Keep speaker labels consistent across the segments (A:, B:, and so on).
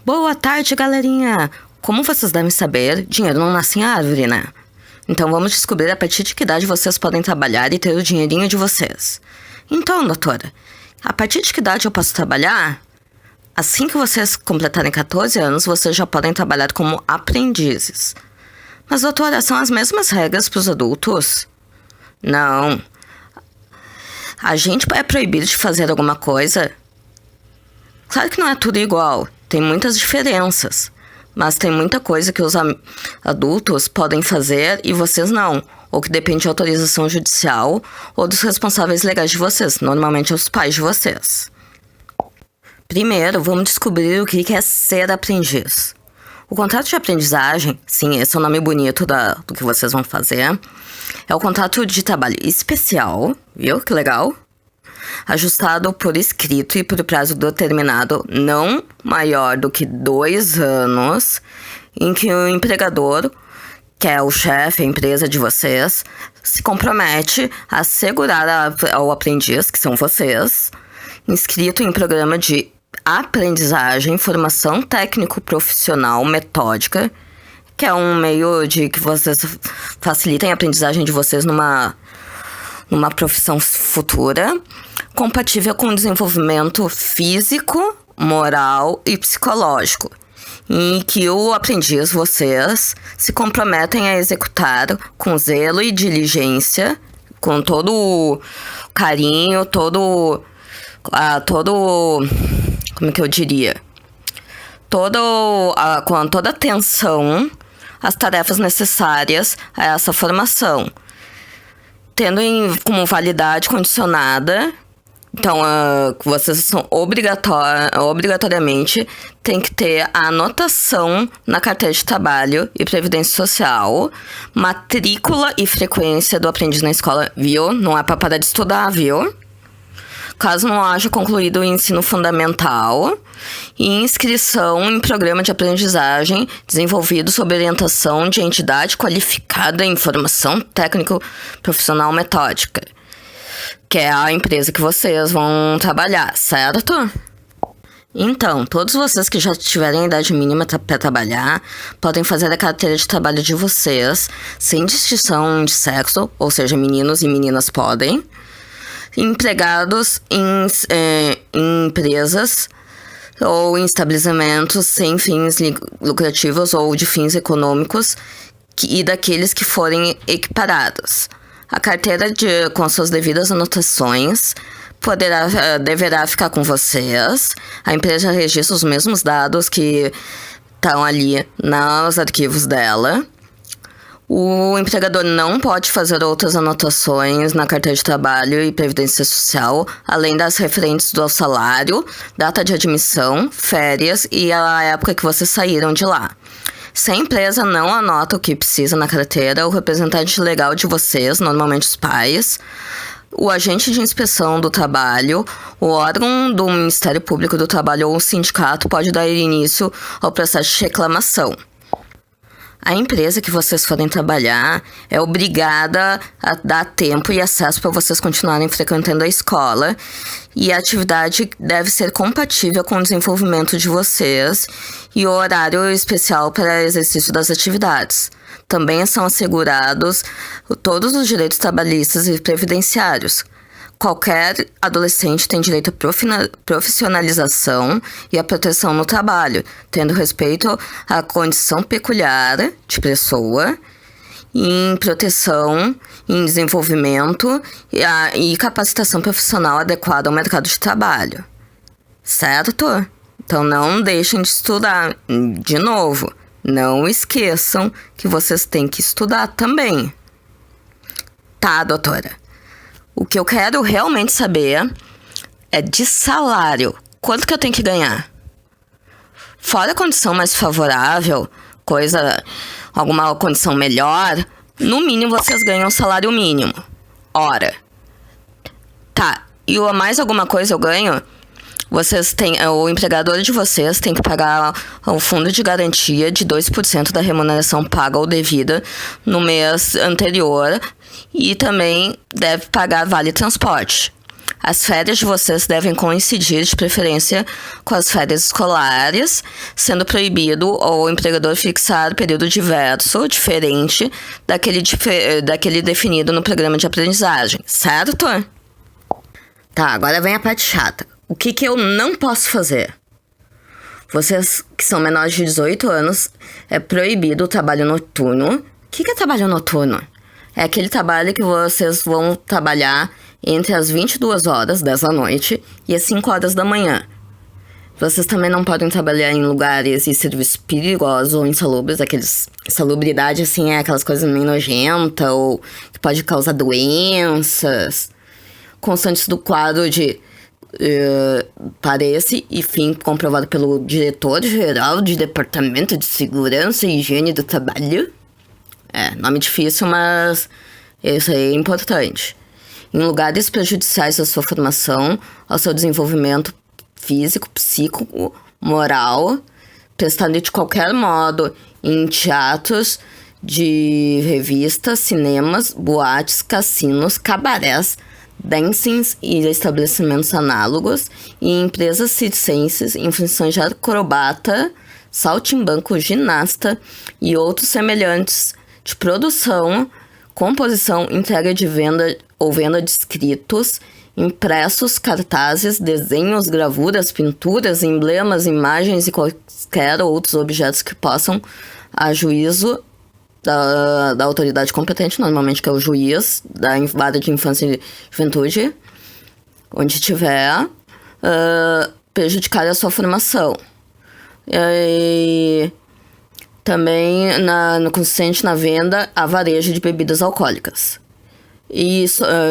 A: Boa tarde, galerinha! Como vocês devem saber, dinheiro não nasce em árvore, né? Então vamos descobrir a partir de que idade vocês podem trabalhar e ter o dinheirinho de vocês. Então, doutora, a partir de que idade eu posso trabalhar? Assim que vocês completarem 14 anos, vocês já podem trabalhar como aprendizes. Mas, doutora, são as mesmas regras para os adultos? Não. A gente é proibido de fazer alguma coisa? Claro que não é tudo igual, tem muitas diferenças. Mas tem muita coisa que os adultos podem fazer e vocês não. Ou que depende de autorização judicial ou dos responsáveis legais de vocês, normalmente os pais de vocês. Primeiro, vamos descobrir o que é ser aprendiz. O contrato de aprendizagem, sim, esse é o nome bonito do que vocês vão fazer, é o contrato de trabalho especial, viu? Que legal? Ajustado por escrito e por prazo determinado não maior do que 2 anos, em que o empregador, que é o chefe, a empresa de vocês, se compromete a assegurar ao aprendiz, que são vocês, inscrito em programa de aprendizagem, formação técnico-profissional metódica, que é um meio de que vocês facilitem a aprendizagem de vocês numa profissão futura, compatível com o desenvolvimento físico, moral e psicológico, em que o aprendiz, vocês, se comprometem a executar com zelo e diligência, com todo o carinho, como é que eu diria? Com toda a atenção, as tarefas necessárias a essa formação, tendo como validade condicionada. Então, vocês são obrigatoriamente tem que ter a anotação na carteira de trabalho e previdência social, matrícula e frequência do aprendiz na escola, viu? Não é para parar de estudar, viu? Caso não haja concluído o ensino fundamental, e inscrição em programa de aprendizagem desenvolvido sob orientação de entidade qualificada em formação técnico-profissional metódica, que é a empresa que vocês vão trabalhar, certo? Então, todos vocês que já tiverem a idade mínima para trabalhar podem fazer a carteira de trabalho de vocês sem distinção de sexo, ou seja, meninos e meninas podem, empregados em empresas ou em estabelecimentos sem fins lucrativos ou de fins econômicos e daqueles que forem equiparados. A carteira com suas devidas anotações deverá ficar com vocês. A empresa registra os mesmos dados que estão ali nos arquivos dela. O empregador não pode fazer outras anotações na carteira de trabalho e previdência social, além das referentes ao salário, data de admissão, férias e a época que vocês saíram de lá. Se a empresa não anota o que precisa na carteira, o representante legal de vocês, normalmente os pais, o agente de inspeção do trabalho, o órgão do Ministério Público do Trabalho ou o sindicato pode dar início ao processo de reclamação. A empresa que vocês forem trabalhar é obrigada a dar tempo e acesso para vocês continuarem frequentando a escola, e a atividade deve ser compatível com o desenvolvimento de vocês e o horário especial para exercício das atividades. Também são assegurados todos os direitos trabalhistas e previdenciários. Qualquer adolescente tem direito à profissionalização e à proteção no trabalho, tendo respeito à condição peculiar de pessoa, em proteção, em desenvolvimento e capacitação profissional adequada ao mercado de trabalho. Certo? Então não deixem de estudar. De novo, não esqueçam que vocês têm que estudar também. Tá, doutora? O que eu quero realmente saber é de salário. Quanto que eu tenho que ganhar? Fora a condição mais favorável, alguma condição melhor, no mínimo vocês ganham o salário mínimo. Ora. Tá, e mais alguma coisa eu ganho? O empregador de vocês tem que pagar o fundo de garantia de 2% da remuneração paga ou devida no mês anterior, e também deve pagar vale transporte. As férias de vocês devem coincidir, de preferência, com as férias escolares, sendo proibido o empregador fixar período diverso, diferente daquele definido no programa de aprendizagem, certo? Tá, agora vem a parte chata. O que eu não posso fazer? Vocês que são menores de 18 anos, é proibido o trabalho noturno. O que é trabalho noturno? É aquele trabalho que vocês vão trabalhar entre as 22 horas, 10 da noite, e as 5 horas da manhã. Vocês também não podem trabalhar em lugares e serviços perigosos ou insalubres. Insalubridade, assim, é aquelas coisas meio nojentas ou que pode causar doenças. Constantes do quadro de parece e fim comprovado pelo diretor-geral de Departamento de Segurança e Higiene do Trabalho. Nome difícil, mas isso aí é importante. Em lugares prejudiciais à sua formação, ao seu desenvolvimento físico, psíquico, moral, prestando de qualquer modo em teatros de revistas, cinemas, boates, cassinos, cabarés, dancings e estabelecimentos análogos, e em empresas circenses, em funções de acrobata, saltimbanco, ginasta e outros semelhantes de produção, composição, entrega de venda ou venda de escritos, impressos, cartazes, desenhos, gravuras, pinturas, emblemas, imagens e quaisquer outros objetos que possam, a juízo da autoridade competente, normalmente que é o juiz da vara de infância e juventude, onde tiver, prejudicar a sua formação. E também no consistente na venda a varejo de bebidas alcoólicas. E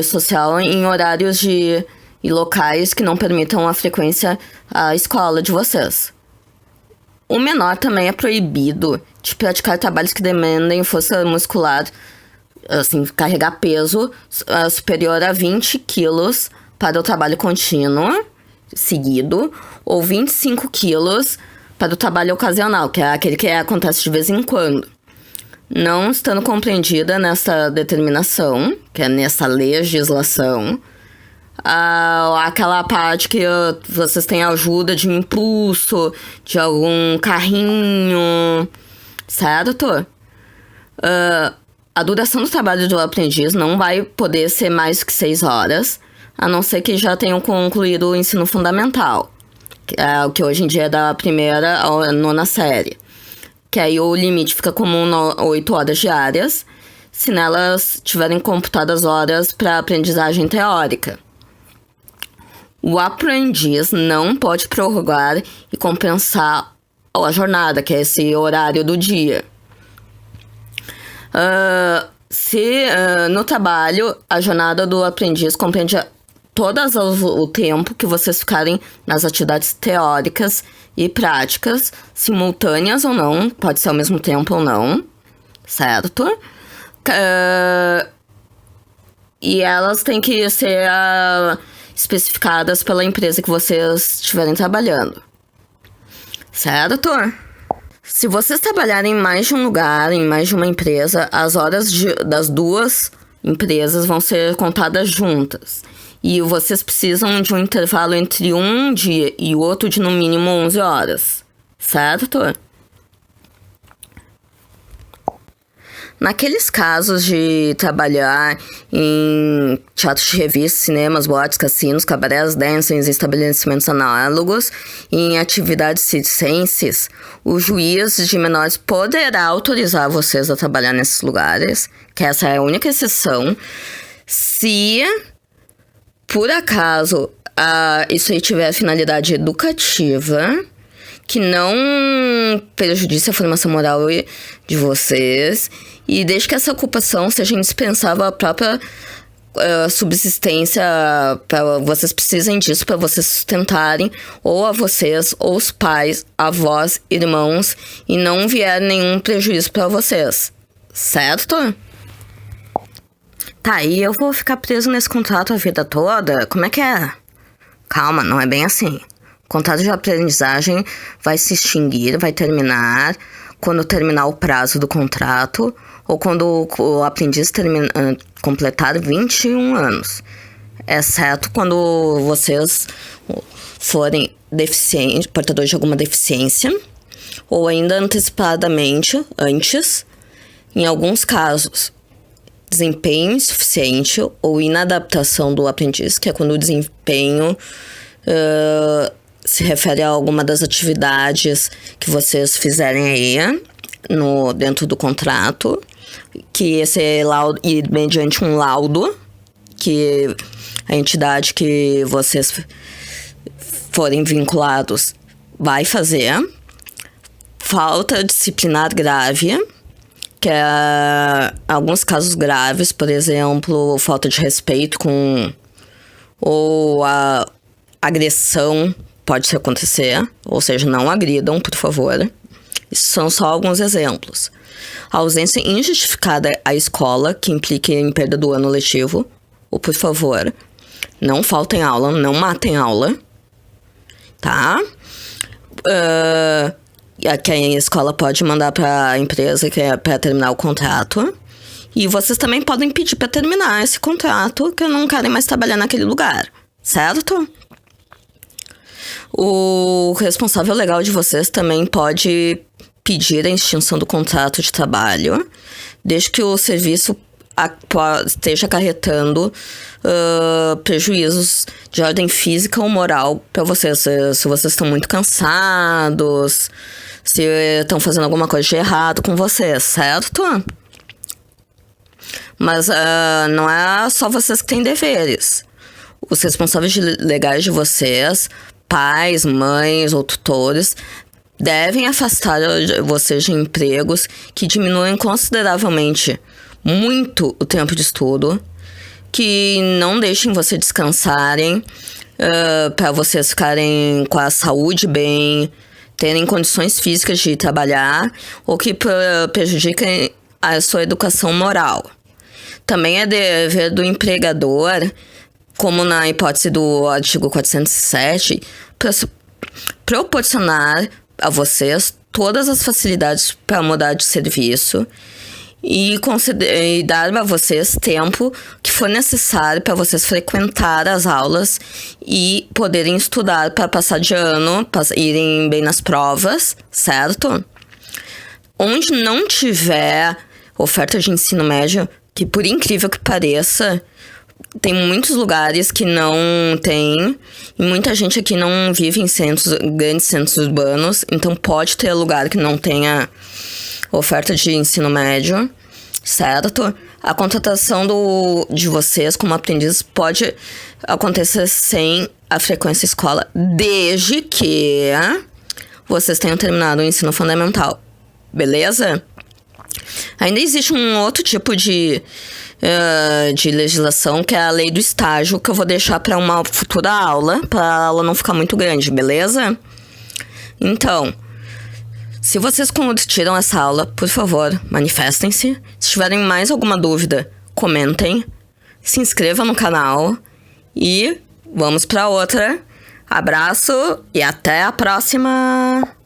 A: social em horários e locais que não permitam a frequência à escola de vocês. O menor também é proibido de praticar trabalhos que demandem força muscular, assim, carregar peso superior a 20 quilos para o trabalho contínuo, seguido, ou 25 quilos para o trabalho ocasional, que é aquele que acontece de vez em quando. Não estando compreendida nessa determinação, que é nessa legislação, aquela parte que vocês têm ajuda de impulso, de algum carrinho, certo? A duração do trabalho do aprendiz não vai poder ser mais que 6 horas, a não ser que já tenham concluído o ensino fundamental, que é o que hoje em dia é da primeira à 9ª série. Que aí o limite fica como 8 horas diárias, se nelas tiverem computadas horas para aprendizagem teórica. O aprendiz não pode prorrogar e compensar a jornada, que é esse horário do dia. Se no trabalho a jornada do aprendiz compreende todo o tempo que vocês ficarem nas atividades teóricas e práticas, simultâneas ou não, pode ser ao mesmo tempo ou não, certo? E elas têm que ser especificadas pela empresa que vocês estiverem trabalhando, certo? Se vocês trabalharem em mais de um lugar, em mais de uma empresa, as horas das duas empresas vão ser contadas juntas. E vocês precisam de um intervalo entre um dia e o outro de no mínimo 11 horas, certo? Naqueles casos de trabalhar em teatros de revistas, cinemas, boates, cassinos, cabarés, dancings, estabelecimentos análogos e em atividades circenses, o juiz de menores poderá autorizar vocês a trabalhar nesses lugares, que essa é a única exceção, se por acaso isso aí tiver finalidade educativa, que não prejudice a formação moral de vocês, e desde que essa ocupação seja indispensável à própria subsistência, vocês precisem disso para vocês sustentarem ou a vocês, ou os pais, avós, irmãos, e não vier nenhum prejuízo para vocês, certo? Tá, e eu vou ficar preso nesse contrato a vida toda? Como é que é? Calma, não é bem assim. O contrato de aprendizagem vai se extinguir, vai terminar quando terminar o prazo do contrato ou quando o aprendiz completar 21 anos. exceto quando vocês forem deficientes, portadores de alguma deficiência, ou ainda antecipadamente, antes, em alguns casos, desempenho insuficiente ou inadaptação do aprendiz, que é quando o desempenho se refere a alguma das atividades que vocês fizerem aí dentro do contrato, que esse laudo, e mediante um laudo, que a entidade que vocês forem vinculados vai fazer. Falta disciplinar grave, que é alguns casos graves, por exemplo, falta de respeito ou a agressão pode acontecer, ou seja, não agridam, por favor. Isso são só alguns exemplos. A ausência injustificada à escola, que implique em perda do ano letivo, ou por favor, não faltem aula, não matem aula, tá? Que a escola pode mandar para a empresa que é para terminar o contrato. E vocês também podem pedir para terminar esse contrato, que não querem mais trabalhar naquele lugar, certo? O responsável legal de vocês também pode pedir a extinção do contrato de trabalho, desde que o serviço esteja acarretando prejuízos de ordem física ou moral para vocês. Se vocês estão muito cansados, se estão fazendo alguma coisa de errado com vocês, certo? Mas não é só vocês que têm deveres. Os responsáveis legais de vocês, pais, mães ou tutores, devem afastar vocês de empregos que diminuem consideravelmente muito o tempo de estudo, que não deixem vocês descansarem, para vocês ficarem com a saúde bem, terem condições físicas de trabalhar, ou que prejudiquem a sua educação moral. Também é dever do empregador, como na hipótese do artigo 407, proporcionar a vocês todas as facilidades para mudar de serviço e dar a vocês tempo que for necessário para vocês frequentar as aulas e poderem estudar para passar de ano, irem bem nas provas, certo? Onde não tiver oferta de ensino médio, que por incrível que pareça, tem muitos lugares que não tem, e muita gente aqui não vive em grandes centros urbanos, então pode ter lugar que não tenha oferta de ensino médio, certo? A contratação de vocês como aprendizes pode acontecer sem a frequência escola, desde que vocês tenham terminado o ensino fundamental, beleza? Ainda existe um outro tipo de legislação, que é a lei do estágio, que eu vou deixar para uma futura aula, para a aula não ficar muito grande, beleza? Então, se vocês curtiram essa aula, por favor, manifestem-se. Se tiverem mais alguma dúvida, comentem, se inscrevam no canal e vamos para outra. Abraço e até a próxima!